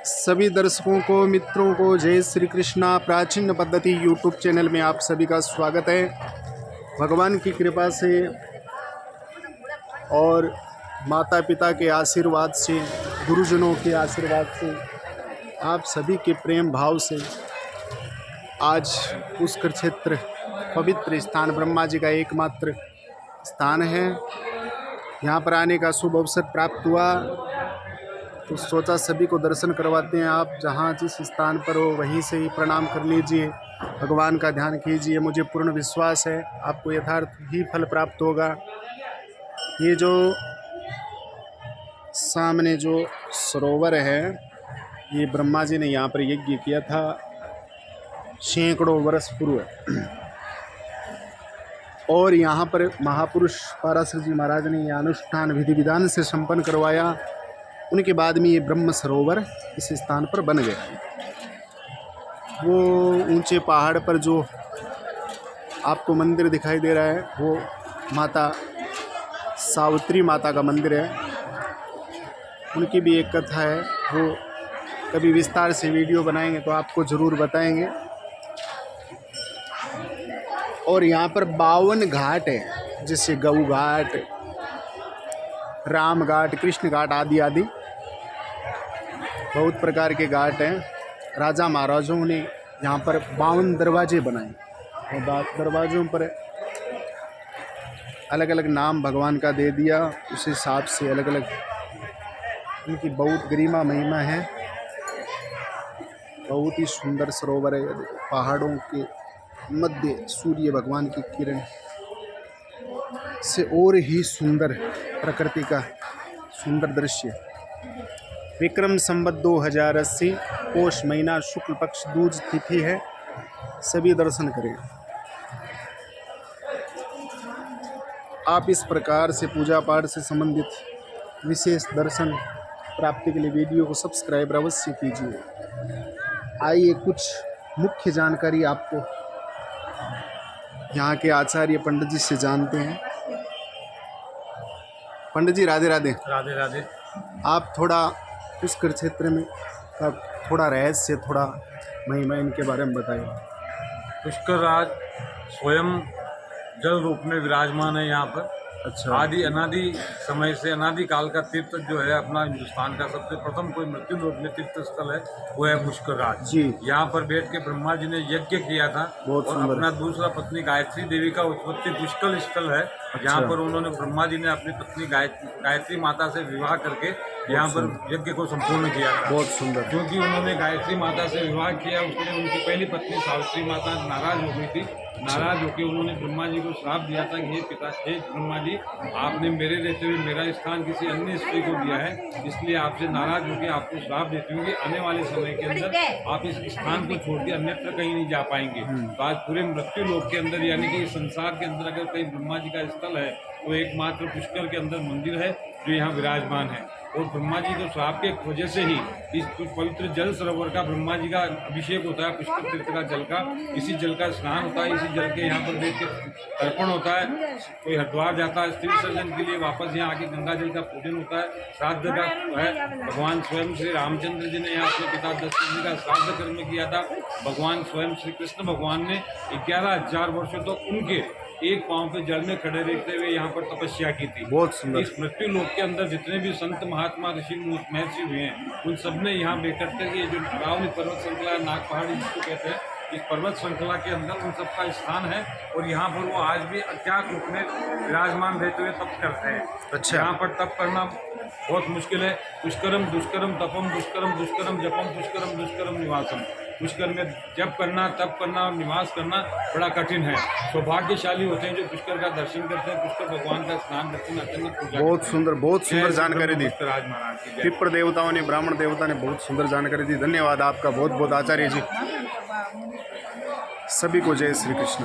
सभी दर्शकों को, मित्रों को जय श्री कृष्णा। प्राचीन पद्धति यूट्यूब चैनल में आप सभी का स्वागत है। भगवान की कृपा से और माता पिता के आशीर्वाद से, गुरुजनों के आशीर्वाद से, आप सभी के प्रेम भाव से आज पुष्कर क्षेत्र पवित्र स्थान ब्रह्मा जी का एकमात्र स्थान है। यहाँ पर आने का शुभ अवसर प्राप्त हुआ तो सोचा सभी को दर्शन करवाते हैं। आप जहाँ जिस स्थान पर हो वहीं से ही प्रणाम कर लीजिए, भगवान का ध्यान कीजिए। मुझे पूर्ण विश्वास है आपको यथार्थ ही फल प्राप्त होगा। ये जो सामने जो सरोवर है, ये ब्रह्मा जी ने यहाँ पर यज्ञ किया था सैकड़ों वर्ष पूर्व, और यहाँ पर महापुरुष पाराशर जी महाराज ने यह अनुष्ठान विधि विधान से संपन्न करवाया। उनके बाद में ये ब्रह्म सरोवर इस स्थान पर बन गया। वो ऊंचे पहाड़ पर जो आपको मंदिर दिखाई दे रहा है वो माता सावित्री माता का मंदिर है। उनकी भी एक कथा है, वो कभी विस्तार से वीडियो बनाएंगे तो आपको ज़रूर बताएंगे। और यहाँ पर 52 घाट है, जैसे गऊ घाट, राम घाट, कृष्ण घाट आदि आदि बहुत प्रकार के घाट हैं। राजा महाराजों ने यहाँ पर 52 दरवाजे बनाए और दरवाज़ों पर अलग अलग नाम भगवान का दे दिया। उस हिसाब से अलग अलग उनकी बहुत गरिमा महिमा है। बहुत ही सुंदर सरोवर है। पहाड़ों के मध्य सूर्य भगवान की किरण से और ही सुंदर प्रकृति का सुंदर दृश्य। विक्रम संवत 2080 पोष महीना शुक्ल पक्ष दूज तिथि है। सभी दर्शन करें। आप इस प्रकार से पूजा पाठ से संबंधित विशेष दर्शन प्राप्ति के लिए वीडियो को सब्सक्राइब अवश्य कीजिए। आइए कुछ मुख्य जानकारी आपको यहाँ के आचार्य पंडित जी से जानते हैं। पंडित जी राधे राधे। राधे राधे। आप थोड़ा पुष्कर क्षेत्र में का थोड़ा रहस्य, थोड़ा महिमा इनके बारे में बताइए। पुष्कर राज स्वयं जल रूप में विराजमान है यहाँ पर। अच्छा। आदि अनादि समय से, अनादि काल का तीर्थ जो है अपना हिंदुस्तान का सबसे प्रथम कोई मृत्यु लोक में तीर्थ स्थल है वो है पुष्कर राज जी। यहाँ पर बैठ के ब्रह्मा जी ने यज्ञ किया था और अपना दूसरा पत्नी गायत्री देवी का उत्पत्ति पुष्कर स्थल है। यहाँ पर उन्होंने ब्रह्मा जी ने अपनी पत्नी गायत्री माता से विवाह करके यहाँ पर यज्ञ को संपूर्ण किया था। बहुत सुंदर। क्योंकि उन्होंने गायत्री माता से विवाह किया, उसने उनकी पहली पत्नी सावित्री माता नाराज हो गई थी। नाराज होकर उन्होंने ब्रह्मा जी को श्राप दिया था कि हे पिता, हे ब्रह्मा जी, आपने मेरे रहते हुए मेरा स्थान किसी अन्य स्त्री को दिया है, इसलिए आपसे नाराज होकर आपको श्राप देती हूँ कि आने वाले समय के अंदर आप इस स्थान को छोड़ के अन्यत्र कहीं नहीं जा पाएंगे। तो आज पूरे मृत्यु लोक के अंदर, यानी कि संसार के अंदर अगर कहीं ब्रह्मा जी का स्थल है तो एकमात्र पुष्कर के अंदर मंदिर है जो यहाँ विराजमान है। और ब्रह्मा जी को श्राप के वजह से ही इस पवित्र जल सरोवर का ब्रह्मा जी का अभिषेक होता है, पुष्कर तीर्थ का जल का, इसी जल का स्नान होता है, इसी जल के यहाँ पर देख के तर्पण होता है। कोई हरिद्वार जाता है स्त्री विसर्जन के लिए, वापस यहाँ आके गंगा जल का पूजन होता है। श्राद्ध का है, भगवान स्वयं श्री रामचंद्र जी ने यहाँ अपने पिता दशरथ जी का श्राद्ध कर्म किया था। भगवान स्वयं श्री कृष्ण भगवान ने 11,000 वर्षों तक उनके एक पांव पे जल में खड़े रहते हुए यहाँ पर तपस्या की थी। बहुत सुंदर। इस मृत्यु लोक के अंदर जितने भी संत महात्मा ऋषि महर्षि हुए हैं उन सब ने यहाँ बैठकर के ये जो अरावली पर्वत श्रृंखला, नाग पहाड़ी जिसको कहते हैं, इस पर्वत श्रृंखला के अंदर उन सबका स्थान है। और यहाँ पर वो आज भी अज्ञात रूप में विराजमान रहते हुए तप करते हैं। अच्छा। यहाँ पर तप करना बहुत मुश्किल है। पुष्करम दुष्करम तपम दुष्करम दुष्करम जपम पुष्करम दुष्करम निवासम। पुष्कर में जप करना, तप करना और निवास करना बड़ा कठिन है। सौभाग्यशाली होते हैं जो पुष्कर का दर्शन करते हैं, पुष्कर भगवान का स्नान करते हैं। बहुत सुंदर जानकारी दी राज महाराज की। विप्र देवताओं ने, ब्राह्मण देवता ने बहुत सुंदर जानकारी दी। धन्यवाद आपका बहुत बहुत आचार्य जी। सभी को जय श्री कृष्ण।